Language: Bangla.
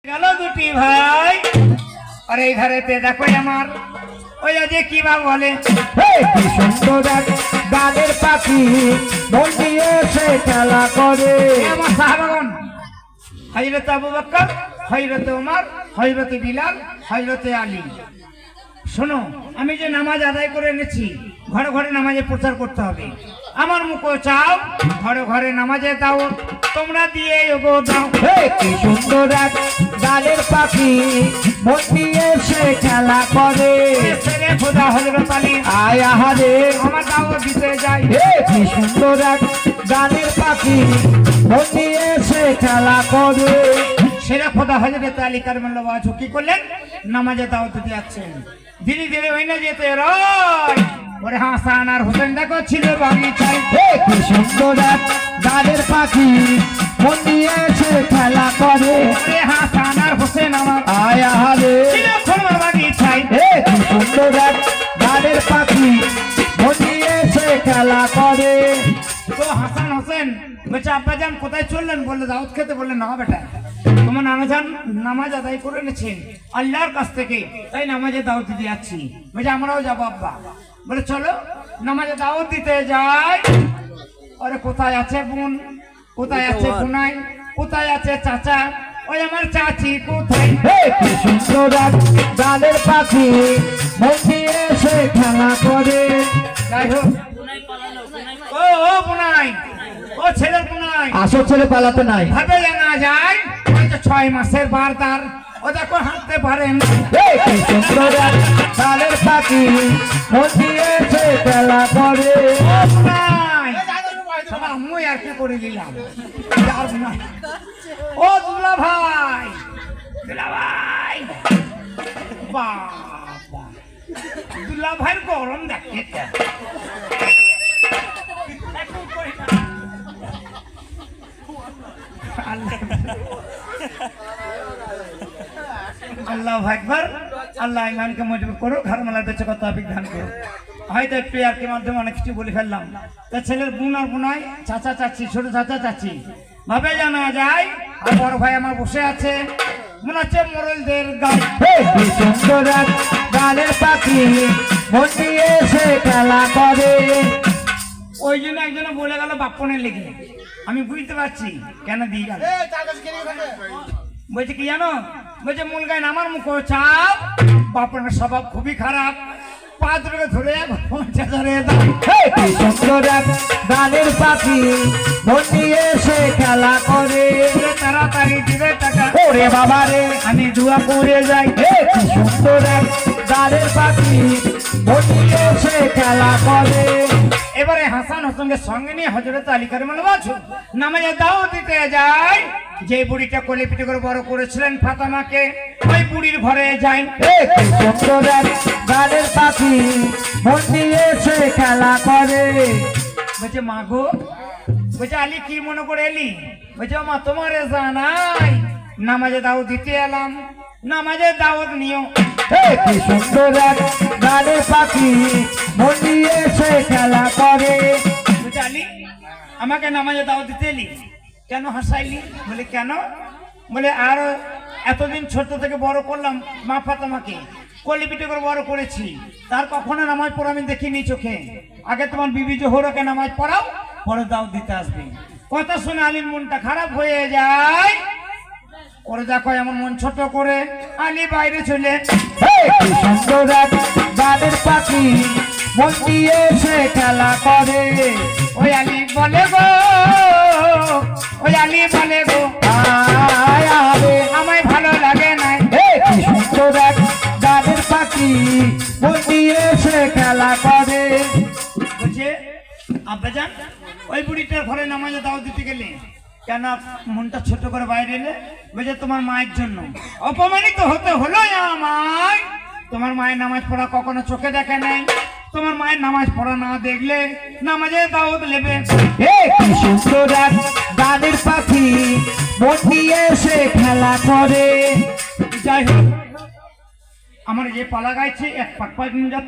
গেল দুটি ভাই আর এই ধারেতে দেখো আমার ওই যে কি বা বলে কি সুন্দর এক গানের পাখি মন দিয়ে সে খেলা করে। আমার সাহাবাগণ হযরত আবু বকর, হযরত ওমর, হযরত বিলাল, হযরত আলী, শোনো আমি যে নামাজ আদায় করে এনেছি ঘরে ঘরে নামাজে প্রচার করতে হবে। আমার মুখও চাও ঘরে ঘরে নামাজে দাও, তোমরা দিয়ে গো দাও। কি সুন্দর এক গানের পাখি মন দিয়ে সে খেলা করে। ছেলে খোদা হযরত আলী আয় আহারে আমার দাও দিতে যাই। কি সুন্দর এক গানের পাখি মন দিয়ে সে খেলা করে। ছেলে খোদা হযরত আলী কাররামাল্লাহু ওয়াজহু কি করলেন? নামাজে দাওয়াত দিতে যাচ্ছেন। ধীরে ধীরে ওই না যেতে রয় ওরে হাসান আর হোসেন দেখো ছিল বাগিচায়। কি সুন্দর এক গানের পাখি মন দিয়ে সে খেলা করে। ওরে হাসান আর হোসেন আমার আয় আহারে ছিল খোলমার বাগিচায়। কি সুন্দর এক গানের পাখি মন দিয়ে সে খেলা করে। তো হাসান হোসেন বলছে আব্বাজান কোথায় চললেন? বললে দাওয়াত খেতে। বললেন না বেটা, তোমার নানাজান নামাজ আদায় করে এনেছেন আল্লাহর কাছ থেকে, তাই নামাজে দাওয়াত দিতে যাচ্ছি। বলছে আমরাও যাবো আব্বা। বলে চলো নামাজে দাওয়াত দিতে যাই। আরে কোথায় আছে বোন, কোথায় আছে বোনাই, কোথায় আছে চাচা, ওই আমার চাচি কোথায়? কি সুন্দর এক গানের পাখি মন দিয়ে সে খেলা করে। যাই হোক ও বোনাই, ও ছেলের বোনাই, আসল ছেলে পালাতে নাই। ভাবে জানা যায় ওই তো 6 মাসের বারদার, ও দেখো হাঁটতে পারেন। কি সুন্দর এক গানের পাখি মন দিয়ে সে খেলা করে। আমি আর কি করে দিলাম। ও দুলা ভাই, দুলা ভাই, বাবা দুলা ভাইয়ের গরম দেখে আল্লাহ আকবার। আল্লাহ ইমানকে মজবুত করো, ঘর মালা বেঁচে কত তৌফিক দান করো। হয়তো একটু ইয়ার্কির মাধ্যমে অনেক কিছু বলে ফেললাম। তা ছেলের বোন আর বোনাই, চাচা চাচি, ছোট চাচা চাচি ভাবে জানা যায়। আর বড় ভাই আমার বসে আছে, মনে হচ্ছে মোরলদের গান। কি সুন্দর এক গানের পাখি মন দিয়ে সে খেলা করে। ওই জন্য একজনে বলে গেল বাপ্পনের লেগে, আমি বুঝতে পারছি কেন দিয়ে গেল। বলছে কি জানো? বলছে মূল গাইন আমার মুখ চাপ, বাপনের স্বভাব খুবই খারাপ, পা দুটোকে ধরে 50,000 দাম। কি সুন্দর এক গানের পাখি মন দিয়ে সে খেলা করে। তাড়াতাড়ি দিবে টাকা, ওরে বাবা রে আমি দুয়া করে যাই। কি সুন্দর এক গানের পাখি মন দিয়ে সে খেলা করে। এবারে হাসান হোসেনকে সঙ্গে নিয়ে হযরত আলী কাররামাল্লাহু ওয়াজহু নামাজে দাওয়াত দিতে যায়। যে বুড়িটা কোলে পিঠে করে বড় করেছিলেন ফাতেমাকে, ওই বুড়ির ঘরে যাই। কি সুন্দর এক গানের পাখি মন দিয়ে সে খেলা করে। বলছে মা গো, বলছে আলী কি মনে করে এলি? বলছে মা তোমারে জানাই নামাজে দাওয়াত দিতে এলাম, নামাজে দাওয়াত নিও। কি সুন্দর এক গানের পাখি মন দিয়ে সে খেলা করে। বলছে আলী আমাকে নামাজে দাওয়াত দিতে এলি, কেন হাসাইলি? বলে কেন? বলে আর এতদিন ছোট থেকে বড় করলাম মা ফাতেমাকে, কোলে পিঠে করে বড় করেছি, তার কখনো নামাজ পড়া আমি দেখিনি চোখে। আগে তোমার বিবি জোহরাকে নামাজ পড়াও, পরে দাওয়াত দিতে আসবে। কথা শুনে আলীর মনটা খারাপ হয়ে যায়। ওরে দেখো এমন মন ছোট করে আলী বাইরে চলে। কি সুন্দর এক গানের পাখি মন দিয়ে সে খেলা করে। ওই আলী বলে গো, ওই আলী বলে গো আয় আরে আমায় ভালো লাগে নাই। কি সুন্দর এক গানের পাখি মন দিয়ে সে খেলা করে। বলছে আব্বাজান ওই বুড়িটার ঘরে নামাজে দাওয়াত দিতে গেলে কেন মনটা ছোট করে বাইরে এলে? বলছে তোমার মায়ের জন্য। অপমানিত হতে হলো আমায়। তোমার মায়ের নামাজ পড়া কখনো চোখে দেখে নাই, তোমার মায়ের নামাজ পড়া না দেখলে নামাজে দাওয়াত নেবে। কি সুন্দর এক গানের পাখি মন দিয়ে সে খেলা করে। যাই হোক আমার যে পালা গাইছে এক পাক পাক